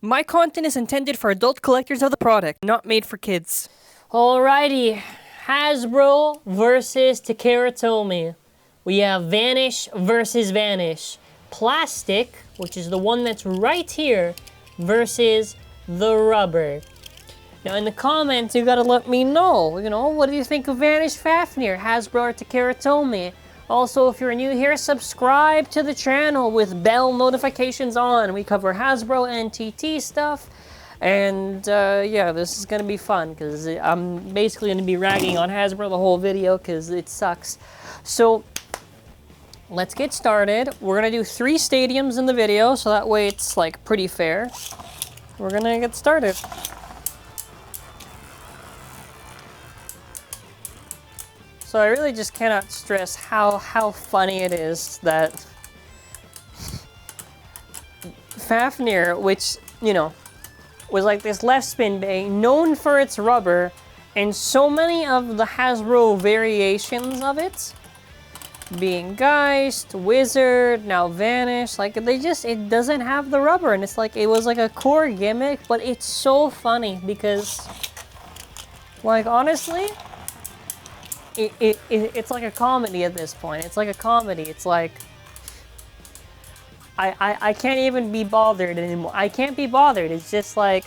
My content is intended for adult collectors of the product, not made for kids. Alrighty, Hasbro versus Takara Tomy. We have Vanish versus Vanish. Plastic, which is the one that's right here, versus the rubber. Now in the comments, you gotta let me know, what do you think of Vanish Fafnir, Hasbro or Takara Tomy? Also, if you're new here, subscribe to the channel with bell notifications on. We cover Hasbro and TT stuff. And yeah, this is gonna be fun because I'm basically gonna be ragging on Hasbro the whole video because it sucks. So let's get started. We're gonna do 3 stadiums in the video, so that way it's like pretty fair. We're gonna get started. So I really just cannot stress how funny it is that Fafnir, which, was like this left spin bay, known for its rubber, and so many of the Hasbro variations of it, being Geist, Wizard, now Vanish, like it doesn't have the rubber, and it's like, it was like a core gimmick, but it's so funny because, like, honestly, it's like a comedy at this point. It's like a comedy. It's like, I can't even be bothered anymore. I can't be bothered. It's just like,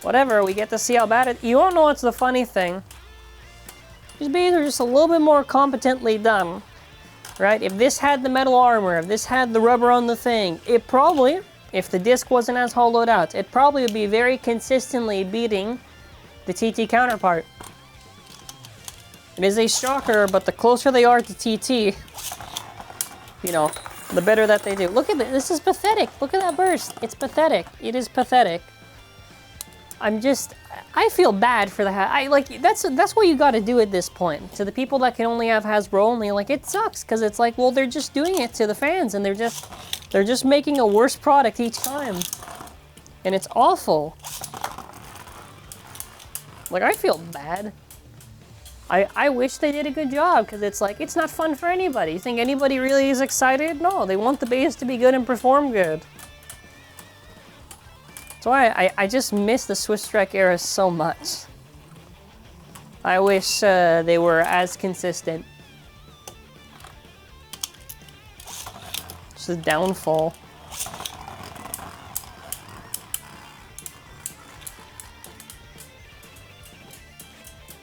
whatever, we get to see how bad it... You don't know what's the funny thing. These bees are just a little bit more competently done, right? If this had the metal armor, if this had the rubber on the thing, it probably, if the disc wasn't as hollowed out, it probably would be very consistently beating the TT counterpart. It is a shocker, but the closer they are to TT, the better that they do. Look at this. This is pathetic. Look at that burst. It's pathetic. It is pathetic. I feel bad for the that's what you got to do at this point. To the people that can only have Hasbro only, like, it sucks because it's like, well, they're just doing it to the fans and they're just making a worse product each time. And it's awful. Like, I feel bad. I wish they did a good job, because it's like, it's not fun for anybody. You think anybody really is excited? No, they want the base to be good and perform good. That's why I just miss the Swiss Strike era so much. I wish they were as consistent. It's a downfall.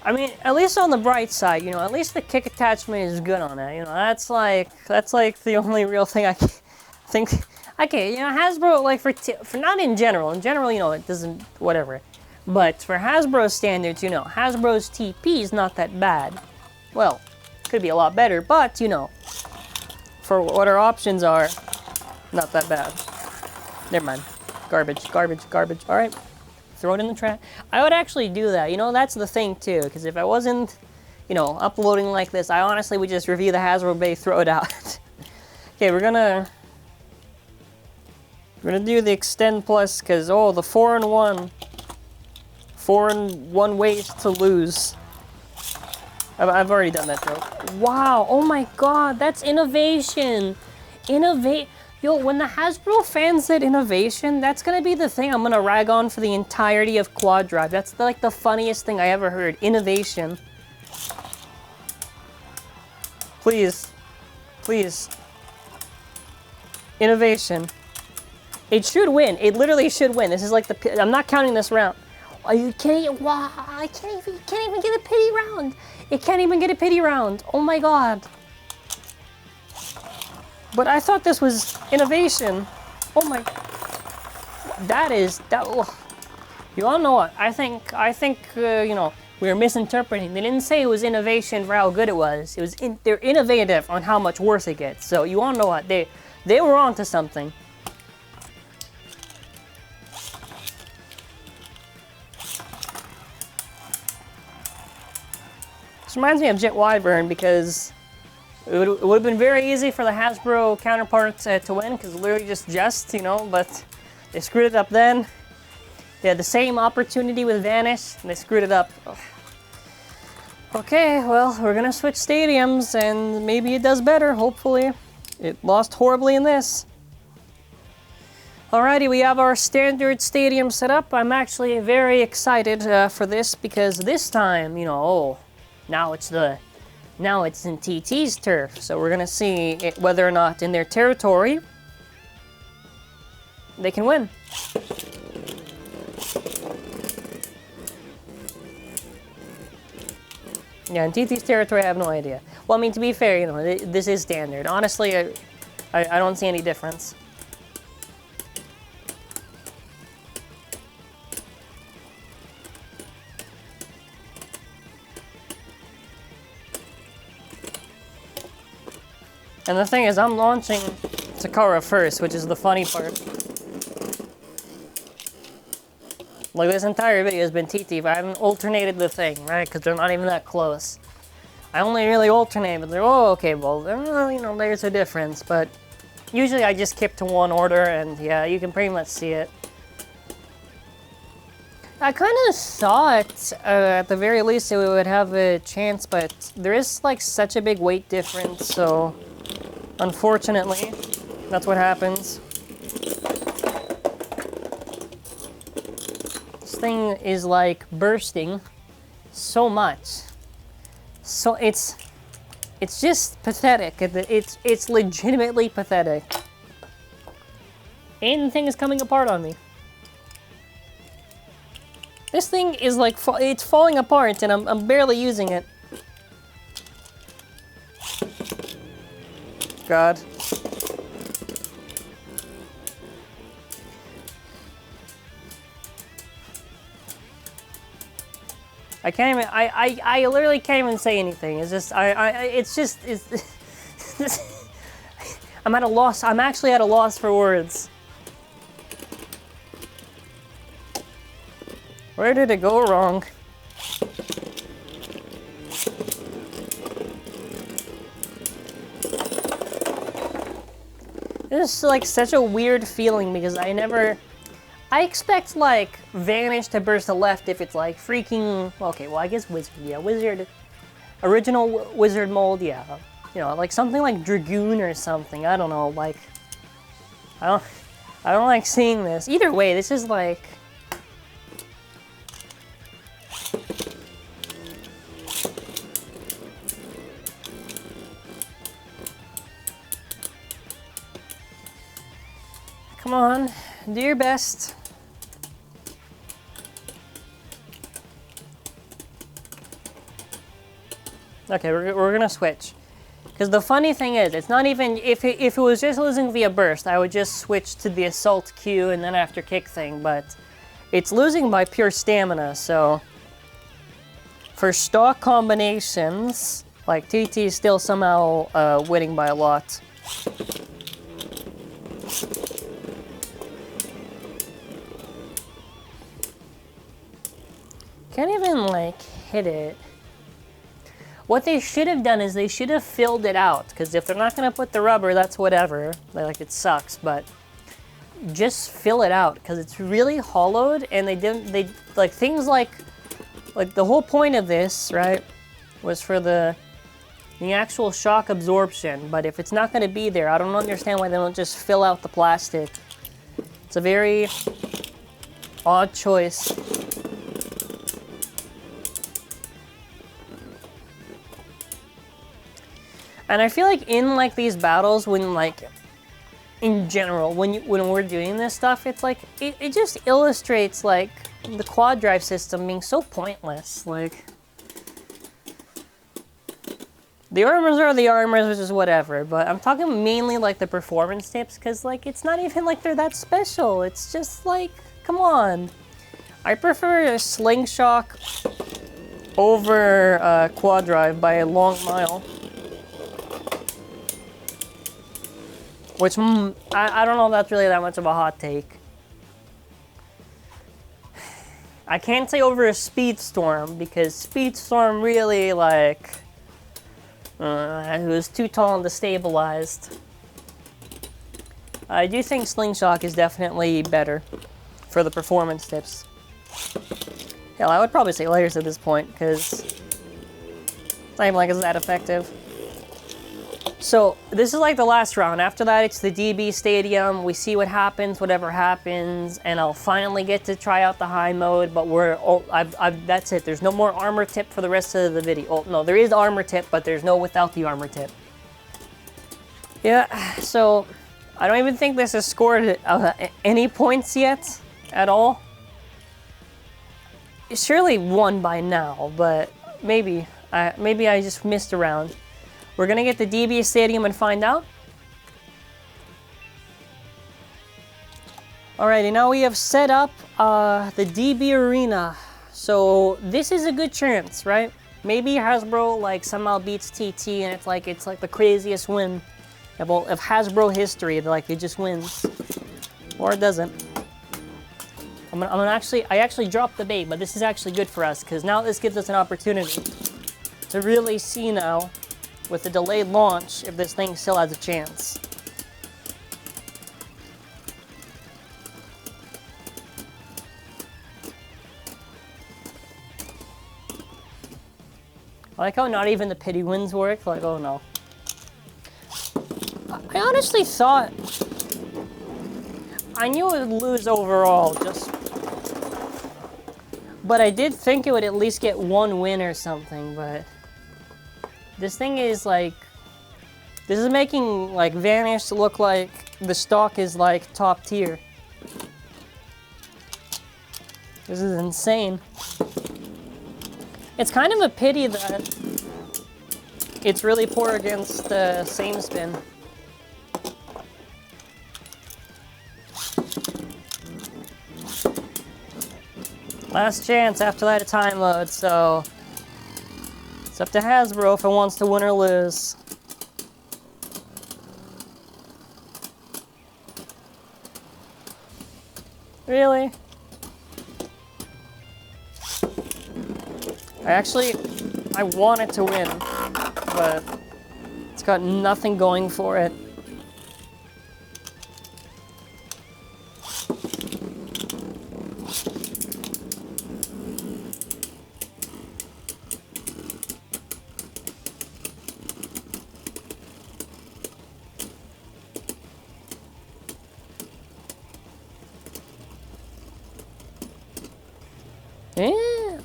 I mean, at least on the bright side, at least the kick attachment is good on it. That's like the only real thing I think. Okay, Hasbro, like, for not in general. In general, it doesn't, whatever. But for Hasbro standards, Hasbro's TP is not that bad. Well, could be a lot better, but, for what our options are, not that bad. Never mind. Garbage, garbage, garbage. All right. Throw it in the trash. I would actually do that. That's the thing too, because if I wasn't, uploading like this, I honestly would just review the Hasbro Bay, throw it out. Okay, we're gonna do the Extend Plus, because, the 4-in-1. 4-in-1 ways to lose. I've already done that joke. Wow, oh my god, that's innovation. Yo, when the Hasbro fans said innovation, that's gonna be the thing I'm gonna rag on for the entirety of Quad Drive. That's like the funniest thing I ever heard. Innovation. Please. Please. Innovation. It should win. It literally should win. This is like I'm not counting this round. Are you kidding? Wow, I can't even get a pity round. It can't even get a pity round. Oh my god. But I thought this was innovation. Oh my. That. Oh. You all know what? I think we were misinterpreting. They didn't say it was innovation for how good it was. It was they're innovative on how much worse it gets. So you all know what? They were onto something. This reminds me of Jet Wyvern because it would have been very easy for the Hasbro counterparts to win, because literally just, but they screwed it up then. They had the same opportunity with Vanish, and they screwed it up. Ugh. Okay, well, we're gonna switch stadiums, and maybe it does better, hopefully. It lost horribly in this. Alrighty, we have our standard stadium set up. I'm actually very excited for this because this time, you know, now it's in TT's turf. So we're gonna see whether or not in their territory they can win. Yeah, in TT's territory, I have no idea. Well, I mean, to be fair, you know, this is standard. Honestly, I don't see any difference. And the thing is, I'm launching Takara first, which is the funny part. Like, this entire video has been TT, but I haven't alternated the thing, right? Because they're not even that close. I only really alternate, but they're, oh, okay, well, you know, there's a difference. But usually I just keep to one order, and yeah, you can pretty much see it. I kind of thought, at the very least, that we would have a chance, but there is, like, such a big weight difference, so unfortunately, that's what happens. This thing is, like, bursting so much. So it's just pathetic. It's legitimately pathetic. And the thing is coming apart on me. This thing is like, it's falling apart and I'm barely using it. God. I can't even, I literally can't even say anything. It's just, I'm at a loss. I'm actually at a loss for words. Where did it go wrong? This is like such a weird feeling because I expect like Vanish to burst to left if it's like freaking, okay, well I guess Wizard, yeah, Wizard, original Wizard mold, yeah. You know, like something like Dragoon or something, I don't know, like, I don't like seeing this. Either way, this is like, come on, do your best. Okay, we're gonna switch. Because the funny thing is, it's not even, if it was just losing via burst, I would just switch to the assault Q and then after kick thing, but it's losing by pure stamina, so for stock combinations, like TT is still somehow winning by a lot. Can't even like hit it. What they should have done is they should have filled it out, because if they're not going to put the rubber, that's whatever. Like, it sucks, but just fill it out, because it's really hollowed, and like, things like the whole point of this, right, was for the actual shock absorption, but if it's not going to be there, I don't understand why they don't just fill out the plastic. It's a very odd choice. And I feel like in like these battles, when like in general, when we're doing this stuff, it's like it just illustrates like the quad drive system being so pointless. Like, the armors are the armors, which is whatever, but I'm talking mainly like the performance tips, because like it's not even like they're that special. It's just like, come on. I prefer a Slingshot over quad drive by a long mile. Which, I don't know if that's really that much of a hot take. I can't say over a Speedstorm, because Speedstorm really, like, it was too tall and destabilized. I do think Slingshot is definitely better for the performance tips. Hell, I would probably say layers at this point, because it's not even like it's that effective. So this is like the last round. After that, it's the DB Stadium. We see what happens, whatever happens, and I'll finally get to try out the high mode. But that's it. There's no more armor tip for the rest of the video. Oh no, there is armor tip, but there's no without the armor tip. Yeah. So I don't even think this has scored any points yet at all. It surely won by now, but maybe I just missed a round. We're gonna get the DB Stadium and find out. Alrighty, now we have set up the DB Arena. So this is a good chance, right? Maybe Hasbro like somehow beats TT and it's like the craziest win of Hasbro history. Like it just wins, or it doesn't. I actually dropped the bait, but this is actually good for us because now this gives us an opportunity to really see now, with the delayed launch, if this thing still has a chance. I like how not even the pity wins work. Like, oh no. I honestly thought I knew it would lose overall, but I did think it would at least get one win or something, but this thing is like, this is making like Vanish look like the stock is like top tier. This is insane. It's kind of a pity that it's really poor against the same spin. Last chance, after that a time mode, so it's up to Hasbro if it wants to win or lose. Really? I want it to win, but it's got nothing going for it.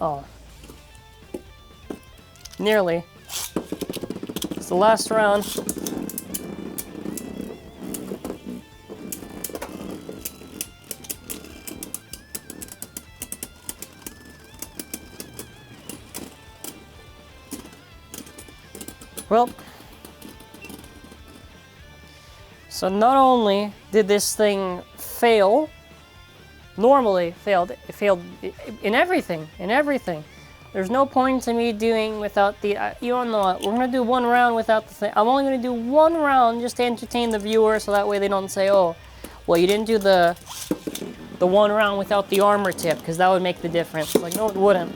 Oh. Nearly. It's the last round. Well, so not only did this thing fail, normally failed, it failed in everything, There's no point to me doing without the, you don't know what, we're gonna do one round without the thing. I'm only gonna do one round just to entertain the viewer so that way they don't say, oh, well you didn't do the one round without the armor tip, because that would make the difference. Like, no it wouldn't.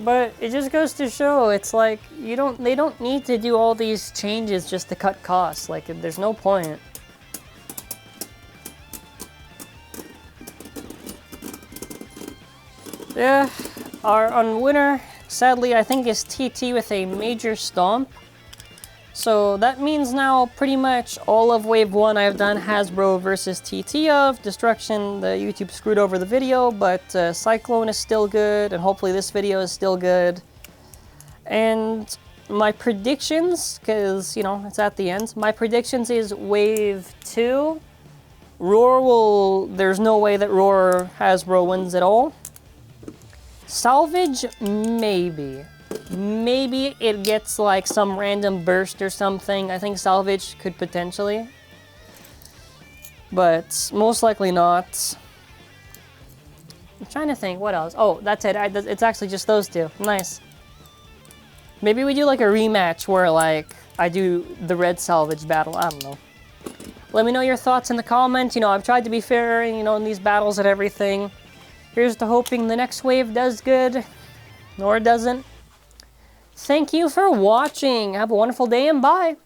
But it just goes to show, it's like, they don't need to do all these changes just to cut costs. Like, there's no point. Yeah, our winner, sadly, I think is TT with a major stomp. So that means now pretty much all of Wave 1 I've done Hasbro versus TT of. Destruction, the YouTube screwed over the video, but Cyclone is still good, and hopefully this video is still good. And my predictions, because, you know, it's at the end, my predictions is Wave 2. Roar there's no way that Roar Hasbro wins at all. Salvage, maybe. Maybe it gets like some random burst or something. I think Salvage could potentially. But most likely not. I'm trying to think, what else? Oh, that's it. It's actually just those two. Nice. Maybe we do like a rematch where like I do the red Salvage battle. I don't know. Let me know your thoughts in the comments. You know, I've tried to be fair, you know, in these battles and everything. Here's to hoping the next wave does good, or doesn't. Thank you for watching. Have a wonderful day and bye.